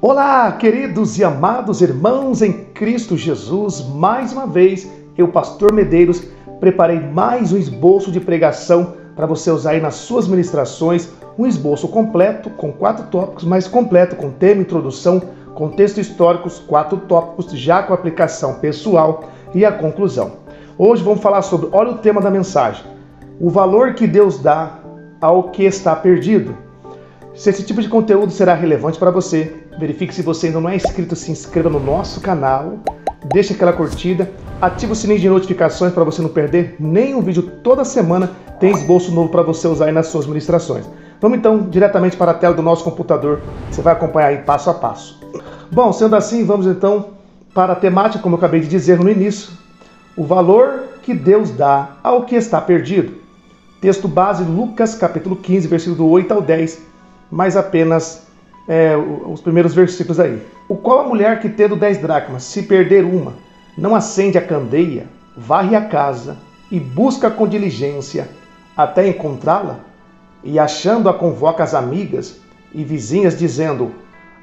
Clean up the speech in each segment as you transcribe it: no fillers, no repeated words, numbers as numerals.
Olá, queridos e amados irmãos em Cristo Jesus. Mais uma vez, eu, Pastor Medeiros, preparei mais um esboço de pregação para você usar aí nas suas ministrações. Um esboço completo, com 4 tópicos, mais completo, com tema, introdução, contexto históricos, 4 tópicos, já com aplicação pessoal e a conclusão. Hoje vamos falar sobre, olha o tema da mensagem, o valor que Deus dá ao que está perdido. Se esse tipo de conteúdo será relevante para você, verifique se você ainda não é inscrito, se inscreva no nosso canal, deixe aquela curtida, ative o sininho de notificações para você não perder nenhum vídeo. Toda semana tem esboço novo para você usar aí nas suas ministrações. Vamos então diretamente para a tela do nosso computador, você vai acompanhar aí passo a passo. Bom, sendo assim, vamos então para a temática, como eu acabei de dizer no início, o valor que Deus dá ao que está perdido. Texto base, Lucas capítulo 15, versículo do 8 ao 10, mas apenas os primeiros versículos aí. O qual a mulher que tendo 10 dracmas, se perder uma, não acende a candeia, varre a casa e busca com diligência até encontrá-la? E achando-a convoca as amigas e vizinhas, dizendo: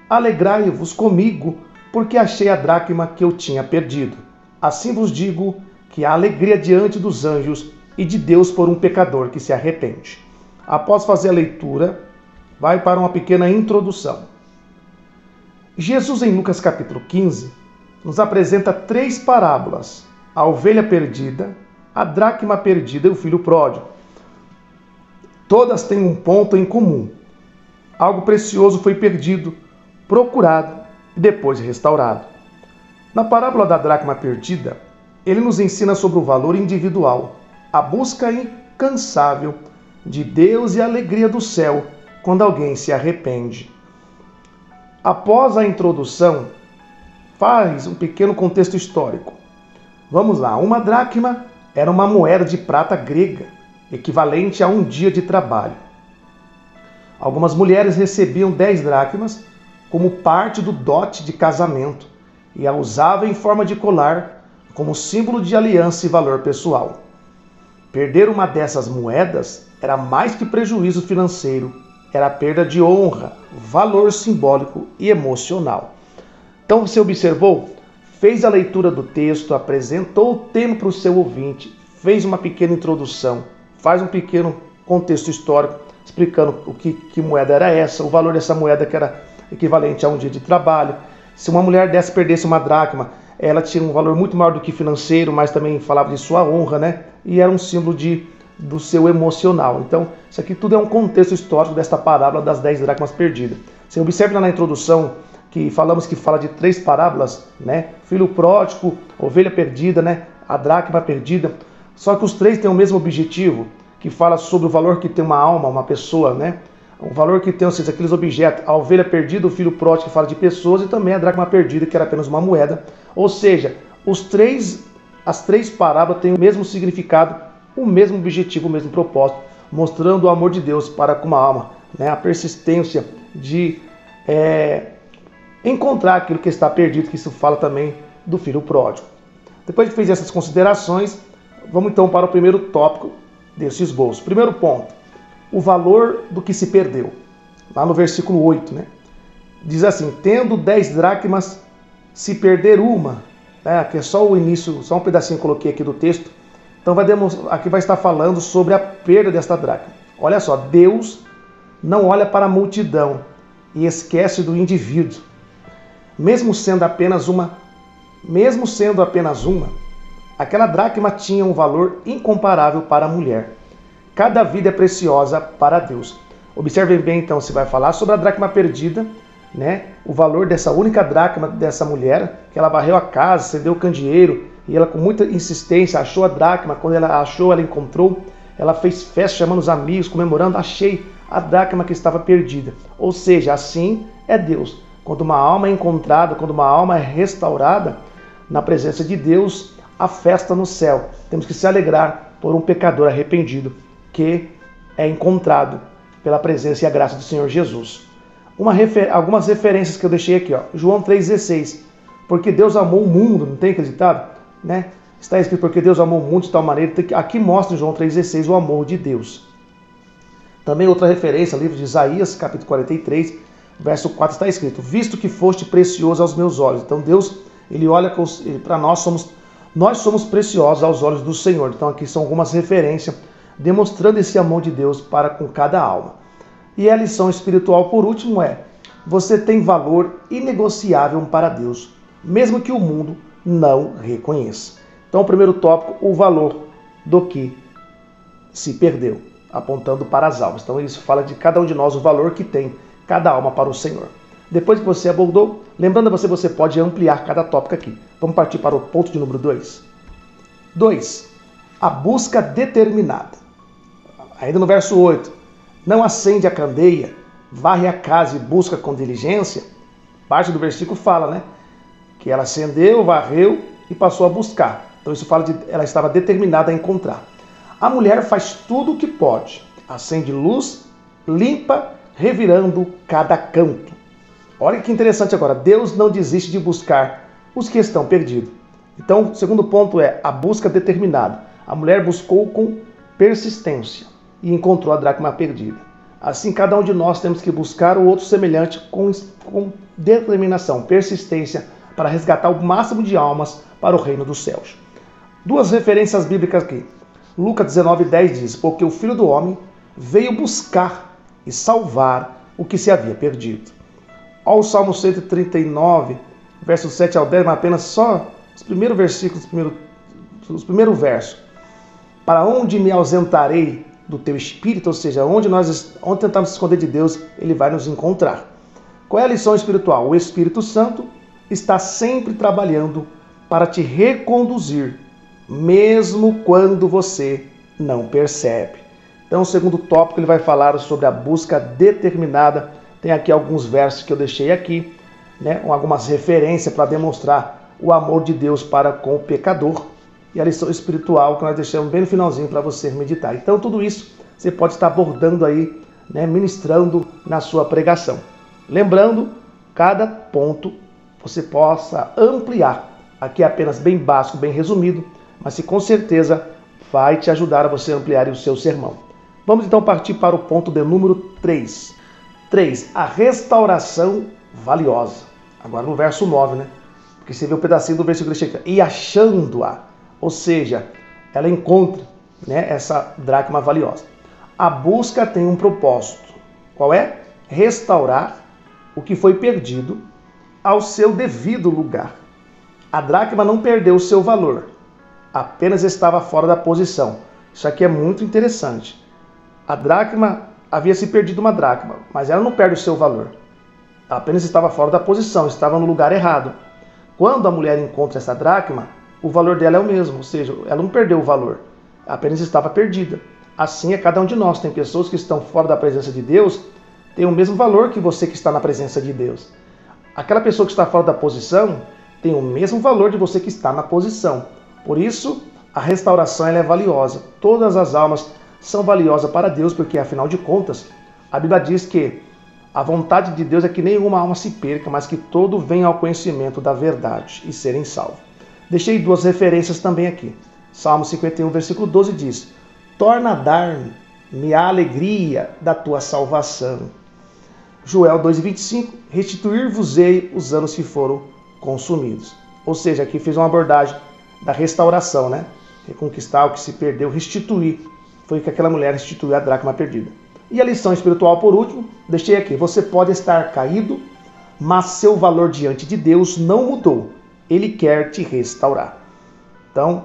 alegrai-vos comigo, porque achei a dracma que eu tinha perdido. Assim vos digo que há alegria diante dos anjos e de Deus por um pecador que se arrepende. Após fazer a leitura, vai para uma pequena introdução. Jesus, em Lucas capítulo 15, nos apresenta 3 parábolas: a ovelha perdida, a dracma perdida e o filho pródigo. Todas têm um ponto em comum. Algo precioso foi perdido, procurado e depois restaurado. Na parábola da dracma perdida, ele nos ensina sobre o valor individual, a busca incansável de Deus e a alegria do céu quando alguém se arrepende. Após a introdução, faz um pequeno contexto histórico. Vamos lá, uma dracma era uma moeda de prata grega, equivalente a um dia de trabalho. Algumas mulheres recebiam 10 dracmas como parte do dote de casamento e a usavam em forma de colar como símbolo de aliança e valor pessoal. Perder uma dessas moedas era mais que prejuízo financeiro, era perda de honra, valor simbólico e emocional. Então você observou? Fez a leitura do texto, apresentou o tema para o seu ouvinte, fez uma pequena introdução, faz um pequeno contexto histórico, explicando que moeda era essa, o valor dessa moeda que era equivalente a um dia de trabalho. Se uma mulher dessa perdesse uma dracma, ela tinha um valor muito maior do que financeiro, mas também falava de sua honra, né? E era um símbolo do seu emocional. Então, isso aqui tudo é um contexto histórico desta parábola das 10 dracmas perdidas. Você observa na introdução que falamos que fala de 3 parábolas, né? Filho pródigo, ovelha perdida, né? A dracma perdida. Só que os 3 têm o mesmo objetivo, que fala sobre o valor que tem uma alma, uma pessoa, né? O valor que tem, ou seja, aqueles objetos. A ovelha perdida, o filho pródigo, que fala de pessoas, e também a dracma perdida, que era apenas uma moeda. Ou seja, as 3 parábolas têm o mesmo significado, o mesmo objetivo, o mesmo propósito, mostrando o amor de Deus para com uma alma, né? A persistência de encontrar aquilo que está perdido, que isso fala também do filho pródigo. Depois de fazer essas considerações, vamos então para o primeiro tópico desse esboço. Primeiro ponto, o valor do que se perdeu. Lá no versículo 8, né? Diz assim: tendo 10 dracmas, se perder uma, né? Que é só o início, só um pedacinho que eu coloquei aqui do texto. Então aqui vai estar falando sobre a perda desta dracma. Olha só, Deus não olha para a multidão e esquece do indivíduo. Mesmo sendo apenas uma, aquela dracma tinha um valor incomparável para a mulher. Cada vida é preciosa para Deus. Observem bem então, se vai falar sobre a dracma perdida, né? O valor dessa única dracma dessa mulher, que ela varreu a casa, cedeu o candeeiro, e ela com muita insistência achou a dracma. Quando ela achou, ela encontrou, ela fez festa chamando os amigos, comemorando: achei a dracma que estava perdida. Ou seja, assim é Deus. Quando uma alma é encontrada, quando uma alma é restaurada, na presença de Deus, a festa no céu. Temos que se alegrar por um pecador arrependido que é encontrado pela presença e a graça do Senhor Jesus. Algumas referências que eu deixei aqui, ó. João 3,16. Porque Deus amou o mundo, não tem acreditado? Né? Está escrito: porque Deus amou o mundo de tal maneira. Aqui mostra em João 3,16 o amor de Deus. Também outra referência, livro de Isaías, capítulo 43, Verso 4 está escrito: visto que foste precioso aos meus olhos. Então Deus, ele olha para nós, nós somos preciosos aos olhos do Senhor. Então aqui são algumas referências demonstrando esse amor de Deus para com cada alma. E a lição espiritual, por último, é: você tem valor inegociável para Deus, mesmo que o mundo não reconheça. Então, o primeiro tópico, o valor do que se perdeu, apontando para as almas. Então, isso fala de cada um de nós, o valor que tem cada alma para o Senhor. Depois que você abordou, lembrando a você pode ampliar cada tópico aqui. Vamos partir para o ponto de número 2. 2. A busca determinada. Ainda no verso 8. Não acende a candeia, varre a casa e busca com diligência. Parte do versículo fala, né? Que ela acendeu, varreu e passou a buscar. Então isso fala de ela estava determinada a encontrar. A mulher faz tudo o que pode. Acende luz, limpa, revirando cada canto. Olha que interessante agora. Deus não desiste de buscar os que estão perdidos. Então, o segundo ponto é a busca determinada. A mulher buscou com persistência e encontrou a dracma perdida. Assim, cada um de nós temos que buscar o outro semelhante com determinação, persistência, para resgatar o máximo de almas para o reino dos céus. Duas referências bíblicas aqui. Lucas 19:10 diz: porque o Filho do Homem veio buscar e salvar o que se havia perdido. Ao Salmo 139, versos 7 ao 10, mas apenas só os primeiros versículos, os primeiros versos. Para onde me ausentarei do teu espírito? Ou seja, onde tentamos se esconder de Deus, ele vai nos encontrar. Qual é a lição espiritual? O Espírito Santo está sempre trabalhando para te reconduzir, mesmo quando você não percebe. Então, o segundo tópico, ele vai falar sobre a busca determinada. Tem aqui alguns versos que eu deixei aqui, né, com algumas referências para demonstrar o amor de Deus para com o pecador. E a lição espiritual que nós deixamos bem no finalzinho para você meditar. Então, tudo isso você pode estar abordando aí, né, ministrando na sua pregação. Lembrando, cada ponto você possa ampliar. Aqui é apenas bem básico, bem resumido, mas que com certeza vai te ajudar a você ampliar o seu sermão. Vamos então partir para o ponto de número 3. 3. A restauração valiosa. Agora no verso 9, né? Porque você vê um pedacinho do versículo que chega. E achando-a, ou seja, ela encontra, né, essa dracma valiosa. A busca tem um propósito. Qual é? Restaurar o que foi perdido ao seu devido lugar. A dracma não perdeu o seu valor, apenas estava fora da posição. Isso aqui é muito interessante. A dracma havia se perdido uma dracma, mas ela não perde o seu valor. Ela apenas estava fora da posição, estava no lugar errado. Quando a mulher encontra essa dracma, o valor dela é o mesmo, ou seja, ela não perdeu o valor, apenas estava perdida. Assim é cada um de nós. Tem pessoas que estão fora da presença de Deus, têm o mesmo valor que você que está na presença de Deus. Aquela pessoa que está fora da posição tem o mesmo valor de você que está na posição. Por isso, a restauração ela é valiosa. Todas as almas são valiosas para Deus, porque afinal de contas, a Bíblia diz que a vontade de Deus é que nenhuma alma se perca, mas que todo venha ao conhecimento da verdade e serem salvos. Deixei duas referências também aqui. Salmo 51, versículo 12 diz: torna a dar-me a alegria da tua salvação. Joel 2,25, restituir-vos-ei os anos que foram consumidos. Ou seja, aqui fez uma abordagem da restauração, né? Reconquistar o que se perdeu, restituir. Foi que aquela mulher restituiu a dracma perdida. E a lição espiritual, por último, deixei aqui. Você pode estar caído, mas seu valor diante de Deus não mudou. Ele quer te restaurar. Então,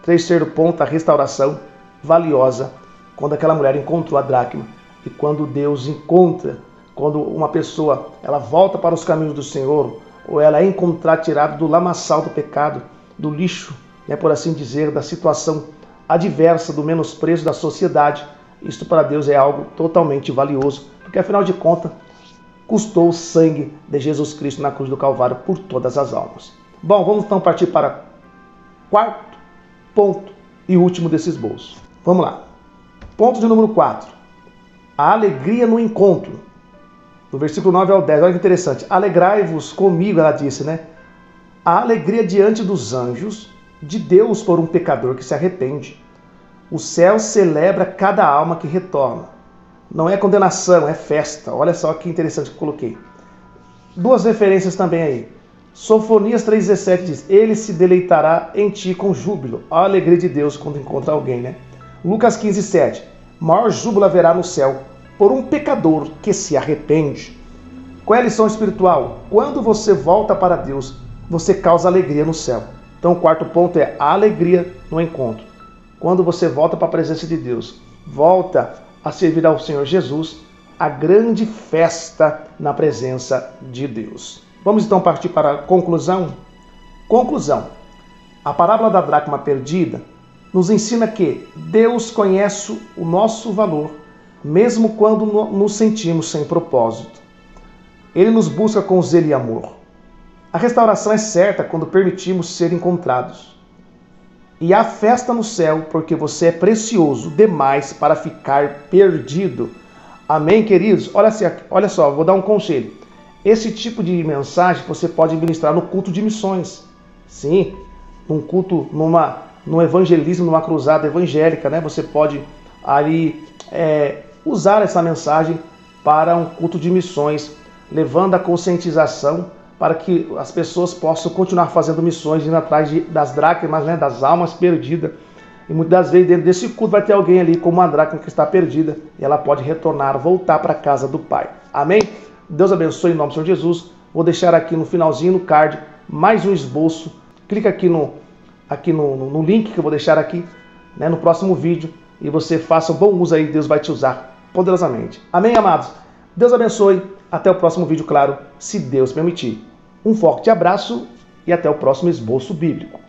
terceiro ponto, a restauração valiosa. Quando aquela mulher encontrou a dracma e quando Deus encontra, quando uma pessoa ela volta para os caminhos do Senhor, ou ela é encontrada tirada do lamaçal do pecado, do lixo, né, por assim dizer, da situação adversa, do menosprezo da sociedade, isto para Deus é algo totalmente valioso, porque afinal de contas, custou o sangue de Jesus Cristo na cruz do Calvário por todas as almas. Bom, vamos então partir para quarto ponto e último desse esboço. Vamos lá. Ponto de número 4. A alegria no encontro. Do versículo 9 ao 10, olha que interessante. Alegrai-vos comigo, ela disse, né? A alegria diante dos anjos de Deus por um pecador que se arrepende. O céu celebra cada alma que retorna. Não é condenação, é festa. Olha só que interessante que eu coloquei. Duas referências também aí. Sofonias 3,17 diz: Ele se deleitará em ti com júbilo. A alegria de Deus quando encontra alguém, né? Lucas 15,7. Maior júbilo haverá no céu por um pecador que se arrepende. Qual é a lição espiritual? Quando você volta para Deus, você causa alegria no céu. Então o quarto ponto é a alegria no encontro. Quando você volta para a presença de Deus, volta a servir ao Senhor Jesus, a grande festa na presença de Deus. Vamos então partir para a conclusão? Conclusão. A parábola da dracma perdida nos ensina que Deus conhece o nosso valor, mesmo quando nos sentimos sem propósito. Ele nos busca com zelo e amor. A restauração é certa quando permitimos ser encontrados. E há festa no céu, porque você é precioso demais para ficar perdido. Amém, queridos? Olha só, vou dar um conselho. Esse tipo de mensagem você pode ministrar no culto de missões. Sim, num culto, num evangelismo, numa cruzada evangélica, né? Você pode ali usar essa mensagem para um culto de missões, levando a conscientização para que as pessoas possam continuar fazendo missões, indo atrás das dracmas, né, das almas perdidas. E muitas das vezes dentro desse culto vai ter alguém ali como uma dracma que está perdida e ela pode retornar, voltar para a casa do Pai. Amém? Deus abençoe em nome do Senhor Jesus. Vou deixar aqui no finalzinho, no card, mais um esboço. Clica aqui no link que eu vou deixar aqui, né, no próximo vídeo, e você faça um bom uso aí, Deus vai te usar poderosamente. Amém, amados? Deus abençoe. Até o próximo vídeo, claro, se Deus permitir. Um forte abraço e até o próximo esboço bíblico.